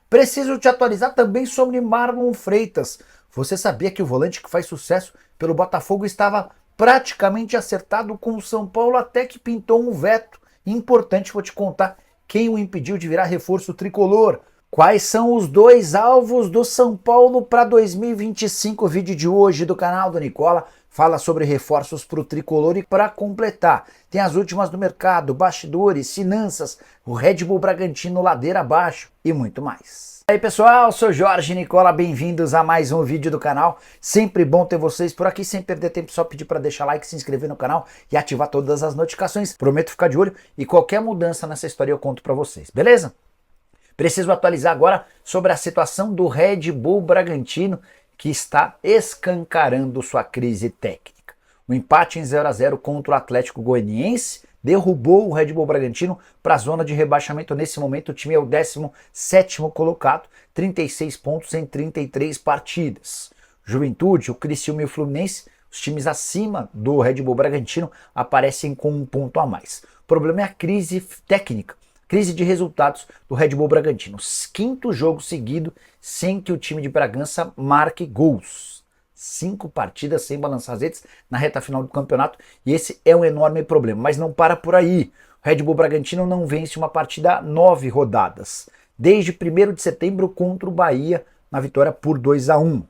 Preciso te atualizar também sobre Marlon Freitas. Você sabia que o volante que faz sucesso pelo Botafogo estava praticamente acertado com o São Paulo até que pintou um veto? Importante, vou te contar quem o impediu de virar reforço tricolor. Quais são os dois alvos do São Paulo para 2025? O vídeo de hoje do canal do Nicola fala sobre reforços para o tricolor e para completar, tem as últimas do mercado, bastidores, finanças, o Red Bull Bragantino ladeira abaixo e muito mais. E aí pessoal, sou Jorge Nicola, bem-vindos a mais um vídeo do canal. Sempre bom ter vocês por aqui, sem perder tempo, só pedir para deixar like, se inscrever no canal e ativar todas as notificações. Prometo ficar de olho e qualquer mudança nessa história eu conto para vocês, beleza? Preciso atualizar agora sobre a situação do Red Bull Bragantino, que está escancarando sua crise técnica. O empate em 0-0 contra o Atlético Goianiense derrubou o Red Bull Bragantino para a zona de rebaixamento. Nesse momento o time é o 17º colocado, 36 pontos em 33 partidas. Juventude, o Criciúma e o Fluminense, os times acima do Red Bull Bragantino, aparecem com um ponto a mais. O problema é a crise técnica. Crise de resultados do Red Bull Bragantino. Quinto jogo seguido sem que o time de Bragança marque gols. 5 partidas sem balançar as redes na reta final do campeonato e esse é um enorme problema. Mas não para por aí. O Red Bull Bragantino não vence uma partida há 9 rodadas. Desde 1º de setembro contra o Bahia na vitória por 2-1.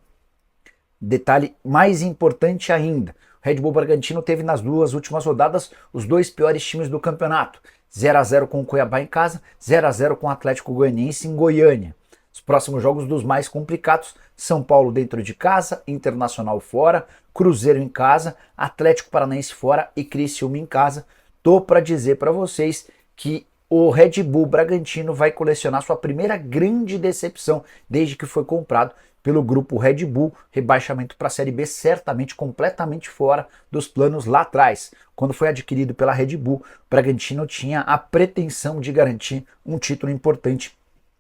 Detalhe mais importante ainda. O Red Bull Bragantino teve nas duas últimas rodadas os dois piores times do campeonato. 0-0 com o Cuiabá em casa, 0-0 com o Atlético Goianiense em Goiânia. Os próximos jogos dos mais complicados, São Paulo dentro de casa, Internacional fora, Cruzeiro em casa, Atlético Paranaense fora e Criciúma em casa. Tô para dizer para vocês que o Red Bull Bragantino vai colecionar sua primeira grande decepção desde que foi comprado pelo grupo Red Bull, rebaixamento para a Série B, certamente completamente fora dos planos lá atrás. Quando foi adquirido pela Red Bull, o Bragantino tinha a pretensão de garantir um título importante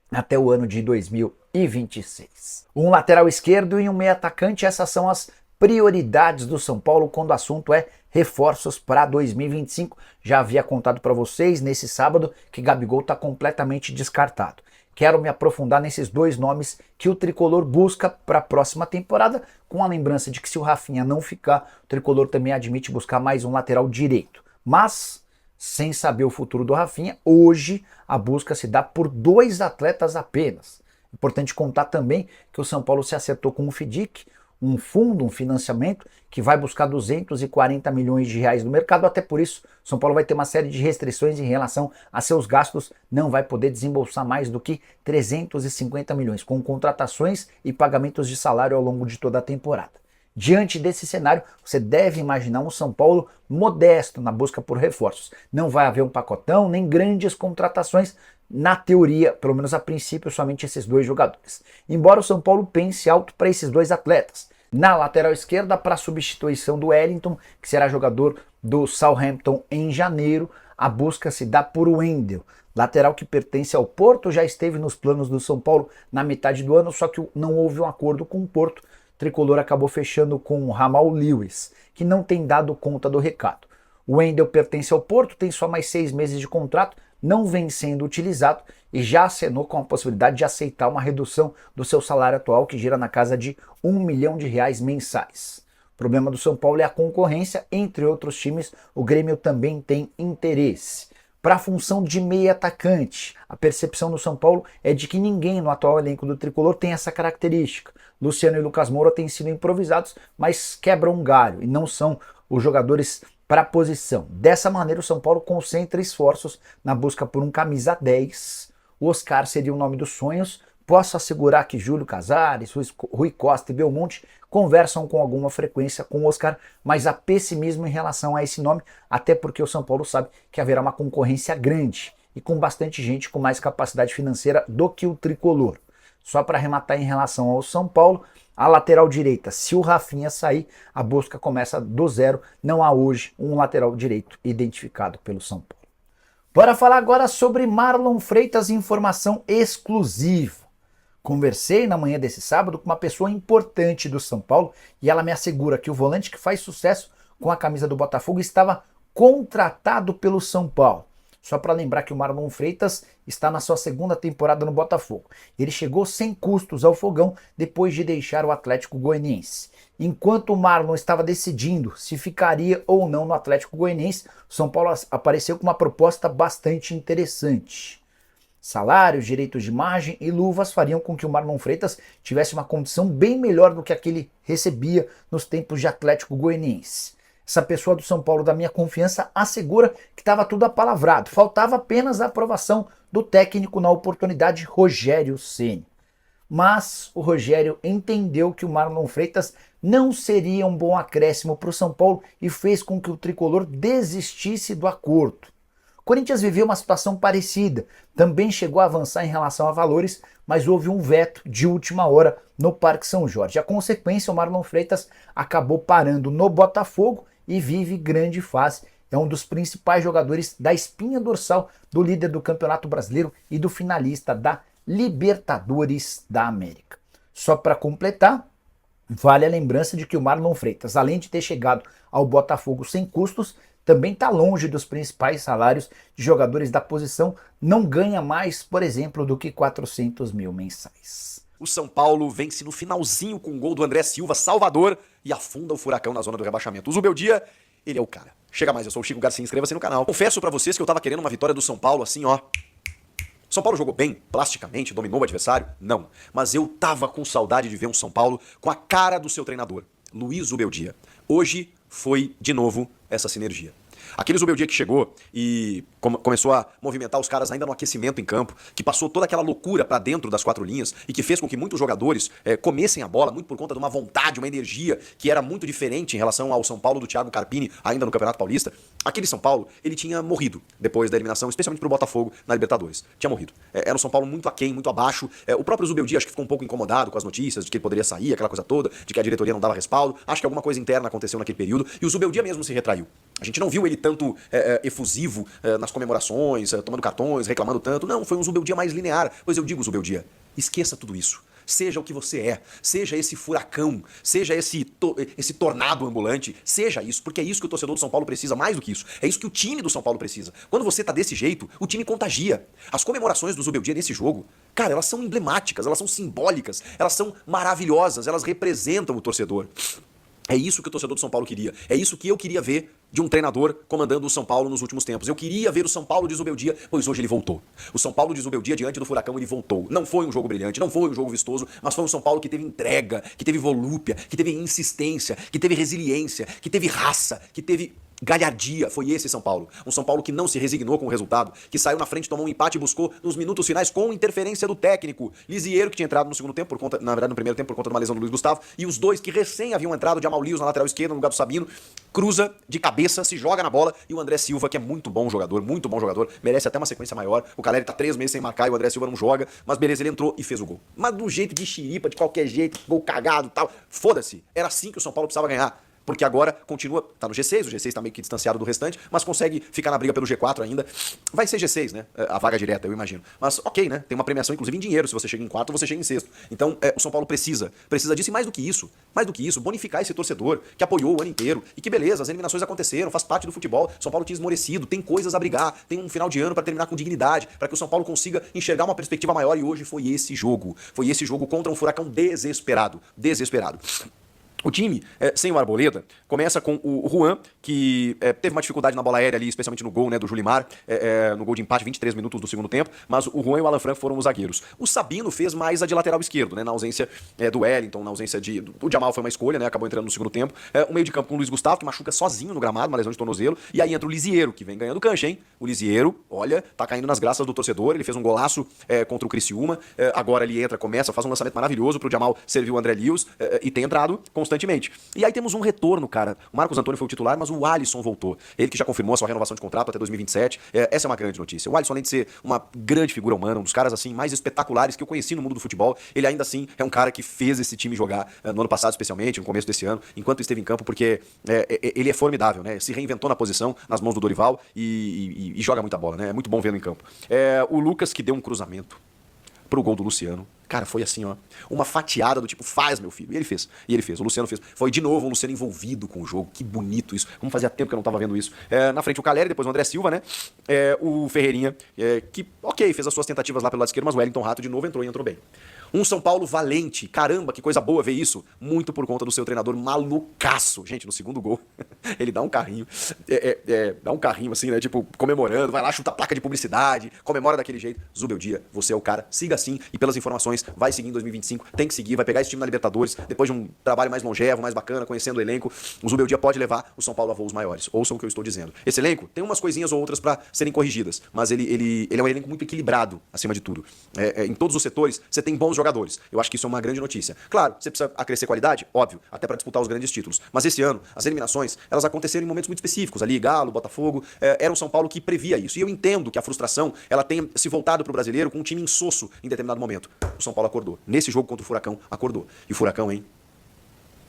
até o ano de 2026. Um lateral esquerdo e um meio atacante, essas são as prioridades do São Paulo quando o assunto é reforços para 2025. Já havia contado para vocês nesse sábado que Gabigol está completamente descartado. Quero me aprofundar nesses dois nomes que o Tricolor busca para a próxima temporada, com a lembrança de que se o Rafinha não ficar, o Tricolor também admite buscar mais um lateral direito. Mas, sem saber o futuro do Rafinha, hoje a busca se dá por 2 atletas apenas. Importante contar também que o São Paulo se acertou com o FIDIC, um fundo, um financiamento que vai buscar 240 milhões de reais no mercado. Até por isso, São Paulo vai ter uma série de restrições em relação a seus gastos, não vai poder desembolsar mais do que 350 milhões, com contratações e pagamentos de salário ao longo de toda a temporada. Diante desse cenário, você deve imaginar um São Paulo modesto na busca por reforços. Não vai haver um pacotão, nem grandes contratações, na teoria, pelo menos a princípio, somente esses 2 jogadores. Embora o São Paulo pense alto para esses 2 atletas. Na lateral esquerda, para a substituição do Wellington, que será jogador do Southampton em janeiro, a busca se dá por Wendel. Lateral que pertence ao Porto, já esteve nos planos do São Paulo na metade do ano, só que não houve um acordo com o Porto. O Tricolor acabou fechando com o Jamal Lewis, que não tem dado conta do recado. O Wendel pertence ao Porto, tem só mais 6 meses de contrato, não vem sendo utilizado e já acenou com a possibilidade de aceitar uma redução do seu salário atual, que gira na casa de R$ 1 milhão mensais. O problema do São Paulo é a concorrência, entre outros times, o Grêmio também tem interesse. Para a função de meia atacante, a percepção do São Paulo é de que ninguém no atual elenco do Tricolor tem essa característica. Luciano e Lucas Moura têm sido improvisados, mas quebram um galho e não são os jogadores para a posição. Dessa maneira, o São Paulo concentra esforços na busca por um camisa 10. O Oscar seria o nome dos sonhos. Posso assegurar que Júlio Casares, Rui Costa e Belmonte conversam com alguma frequência com o Oscar, mas há pessimismo em relação a esse nome, até porque o São Paulo sabe que haverá uma concorrência grande e com bastante gente com mais capacidade financeira do que o Tricolor. Só para arrematar em relação ao São Paulo, a lateral direita, se o Rafinha sair, a busca começa do zero. Não há hoje um lateral direito identificado pelo São Paulo. Bora falar agora sobre Marlon Freitas, informação exclusiva. Conversei na manhã desse sábado com uma pessoa importante do São Paulo e ela me assegura que o volante que faz sucesso com a camisa do Botafogo estava contratado pelo São Paulo. Só para lembrar que o Marlon Freitas está na sua segunda temporada no Botafogo. Ele chegou sem custos ao Fogão depois de deixar o Atlético Goianiense. Enquanto o Marlon estava decidindo se ficaria ou não no Atlético Goianiense, o São Paulo apareceu com uma proposta bastante interessante. Salários, direitos de imagem e luvas fariam com que o Marlon Freitas tivesse uma condição bem melhor do que a que ele recebia nos tempos de Atlético Goianiense. Essa pessoa do São Paulo da minha confiança assegura que estava tudo apalavrado. Faltava apenas a aprovação do técnico na oportunidade, Rogério Ceni. Mas o Rogério entendeu que o Marlon Freitas não seria um bom acréscimo para o São Paulo e fez com que o tricolor desistisse do acordo. O Corinthians viveu uma situação parecida, também chegou a avançar em relação a valores, mas houve um veto de última hora no Parque São Jorge. A consequência, o Marlon Freitas acabou parando no Botafogo e vive grande fase. É um dos principais jogadores da espinha dorsal do líder do Campeonato Brasileiro e do finalista da Libertadores da América. Só para completar, vale a lembrança de que o Marlon Freitas, além de ter chegado ao Botafogo sem custos, também está longe dos principais salários de jogadores da posição, não ganha mais, por exemplo, do que 400 mil mensais. O São Paulo vence no finalzinho com o gol do André Silva, Salvador, e afunda o Furacão na zona do rebaixamento. O Zubeldia, ele é o cara. Chega mais, eu sou o Chico Garcia, inscreva-se no canal. Confesso pra vocês que eu tava querendo uma vitória do São Paulo assim, ó. São Paulo jogou bem, plasticamente, dominou o adversário? Não. Mas eu tava com saudade de ver um São Paulo com a cara do seu treinador, Luiz Zubeldia. Hoje foi, de novo, essa sinergia. Aquele Zubeldia que chegou e começou a movimentar os caras ainda no aquecimento em campo, que passou toda aquela loucura pra dentro das quatro linhas e que fez com que muitos jogadores comessem a bola, muito por conta de uma vontade, uma energia que era muito diferente em relação ao São Paulo do Thiago Carpini, ainda no Campeonato Paulista. Aquele São Paulo, ele tinha morrido depois da eliminação, especialmente pro Botafogo na Libertadores. Tinha morrido. Era um São Paulo muito aquém, muito abaixo. O próprio Zubeldia acho que ficou um pouco incomodado com as notícias de que ele poderia sair, aquela coisa toda, de que a diretoria não dava respaldo. Acho que alguma coisa interna aconteceu naquele período e o Zubeldia mesmo se retraiu. A gente não viu ele tanto efusivo nas comemorações, tomando cartões, reclamando tanto. Não, foi um Zubeldia mais linear. Pois eu digo, Zubeldia, esqueça tudo isso. Seja o que você é, seja esse furacão, seja esse tornado ambulante, seja isso, porque é isso que o torcedor do São Paulo precisa, mais do que isso. É isso que o time do São Paulo precisa. Quando você tá desse jeito, o time contagia. As comemorações do Zubeldia nesse jogo, cara, elas são emblemáticas, elas são simbólicas, elas são maravilhosas, elas representam o torcedor. É isso que o torcedor do São Paulo queria. É isso que eu queria ver de um treinador comandando o São Paulo nos últimos tempos. Eu queria ver o São Paulo de Zubeldia, pois hoje ele voltou. O São Paulo de Zubeldia diante do Furacão, ele voltou. Não foi um jogo brilhante, não foi um jogo vistoso, mas foi um São Paulo que teve entrega, que teve volúpia, que teve insistência, que teve resiliência, que teve raça, que teve galhardia. Foi esse São Paulo. Um São Paulo que não se resignou com o resultado, que saiu na frente, tomou um empate e buscou nos minutos finais com interferência do técnico. Lisieiro, que tinha entrado no segundo tempo, por conta, na verdade no primeiro tempo, por conta de uma lesão do Luiz Gustavo, e os dois que recém haviam entrado, de Amaulios na lateral esquerda, no lugar do Sabino, cruza de cabeça, se joga na bola, e o André Silva, que é muito bom jogador, merece até uma sequência maior. O Caleri tá 3 meses sem marcar e o André Silva não joga, mas beleza, ele entrou e fez o gol. Mas do jeito de xiripa, de qualquer jeito, gol cagado e tal, foda-se. Era assim que o São Paulo precisava ganhar. Porque agora continua, tá no G6, o G6 tá meio que distanciado do restante, mas consegue ficar na briga pelo G4 ainda. Vai ser G6, né? A vaga direta, eu imagino. Mas ok, né? Tem uma premiação, inclusive em dinheiro, se você chega em quarto ou você chega em sexto. Então, o São Paulo precisa disso e mais do que isso, bonificar esse torcedor que apoiou o ano inteiro. E que beleza, as eliminações aconteceram, faz parte do futebol. São Paulo tinha esmorecido, tem coisas a brigar, tem um final de ano para terminar com dignidade, para que o São Paulo consiga enxergar uma perspectiva maior, e hoje foi esse jogo. Foi esse jogo contra um Furacão desesperado. O time, sem o Arboleda, começa com o Juan, que teve uma dificuldade na bola aérea ali, especialmente no gol, né, do Julimar, no gol de empate, 23 minutos do segundo tempo, mas o Juan e o Alan Franco foram os zagueiros. O Sabino fez mais a de lateral esquerdo, né, na ausência do Wellington, na ausência do Jamal foi uma escolha, né, acabou entrando no segundo tempo. O meio de campo com o Luiz Gustavo, que machuca sozinho no gramado, uma lesão de tornozelo, e aí entra o Lisieiro, que vem ganhando cancha, hein? O Lisieiro, olha, tá caindo nas graças do torcedor, ele fez um golaço contra o Criciúma, agora ele entra, começa, faz um lançamento maravilhoso pro Jamal servir o André Lewis, e tem entrado constantemente. E aí temos um retorno, cara. O Marcos Antônio foi o titular, mas o Alisson voltou. Ele que já confirmou a sua renovação de contrato até 2027. Essa é uma grande notícia. O Alisson, além de ser uma grande figura humana, um dos caras assim mais espetaculares que eu conheci no mundo do futebol, ele ainda assim é um cara que fez esse time jogar no ano passado, especialmente, no começo desse ano, enquanto esteve em campo, porque ele é formidável, né? Se reinventou na posição, nas mãos do Dorival e joga muita bola, né? É muito bom vê-lo em campo. O Lucas, que deu um cruzamento pro gol do Luciano. Cara, foi assim, ó, uma fatiada do tipo, faz, meu filho. E ele fez. E ele fez. O Luciano fez. Foi de novo o Luciano envolvido com o jogo. Que bonito isso. Como fazia tempo que eu não tava vendo isso. Na frente o Caleri, depois o André Silva, né? O Ferreirinha, que, ok, fez as suas tentativas lá pelo lado esquerdo, mas o Wellington Rato de novo entrou e entrou bem. Um São Paulo valente. Caramba, que coisa boa ver isso. Muito por conta do seu treinador malucaço. Gente, no segundo gol, ele dá um carrinho. Dá um carrinho assim, né? Tipo, comemorando. Vai lá, chuta a placa de publicidade. Comemora daquele jeito. Zubeldia, você é o cara. Siga assim. E pelas informações, vai seguir em 2025. Tem que seguir. Vai pegar esse time na Libertadores. Depois de um trabalho mais longevo, mais bacana, conhecendo o elenco. O Zubeldia pode levar o São Paulo a voos maiores. Ouçam o que eu estou dizendo. Esse elenco tem umas coisinhas ou outras para serem corrigidas. Mas ele é um elenco muito equilibrado, acima de tudo. Em todos os setores, você tem bons jogadores. Eu acho que isso é uma grande notícia. Claro, você precisa acrescer qualidade, óbvio, até para disputar os grandes títulos. Mas esse ano, as eliminações, elas aconteceram em momentos muito específicos. Ali, Galo, Botafogo, era um São Paulo que previa isso. E eu entendo que a frustração, ela tenha se voltado para o brasileiro com um time insosso em determinado momento. O São Paulo acordou. Nesse jogo contra o Furacão, acordou. E o Furacão, hein,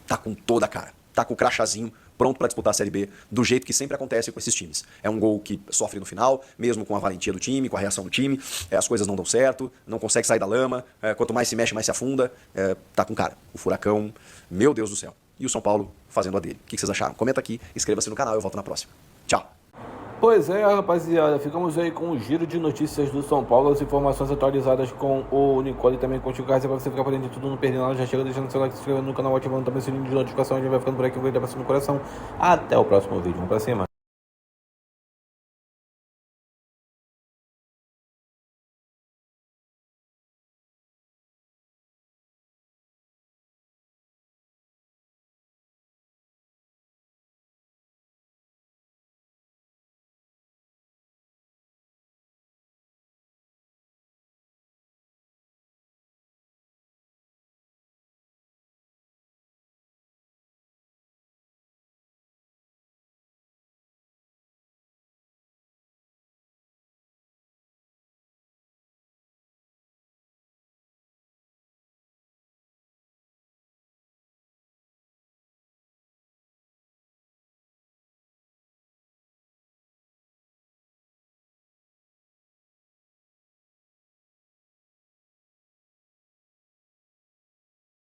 tá com toda a cara. Tá com o crachazinho pronto para disputar a Série B, do jeito que sempre acontece com esses times. É um gol que sofre no final, mesmo com a valentia do time, com a reação do time, as coisas não dão certo, não consegue sair da lama, quanto mais se mexe, mais se afunda, tá com cara. O Furacão, meu Deus do céu. E o São Paulo fazendo a dele. O que vocês acharam? Comenta aqui, inscreva-se no canal, eu volto na próxima. Tchau. Pois é, rapaziada, ficamos aí com o giro de notícias do São Paulo, as informações atualizadas com o Nicole e também com o Chico Garcia, pra você ficar por dentro de tudo, não perder nada. Já chega deixando seu like, se inscrevendo no canal, ativando também o sininho de notificação. A gente vai ficando por aqui, um grande abraço no coração. Até o próximo vídeo, vamos pra cima.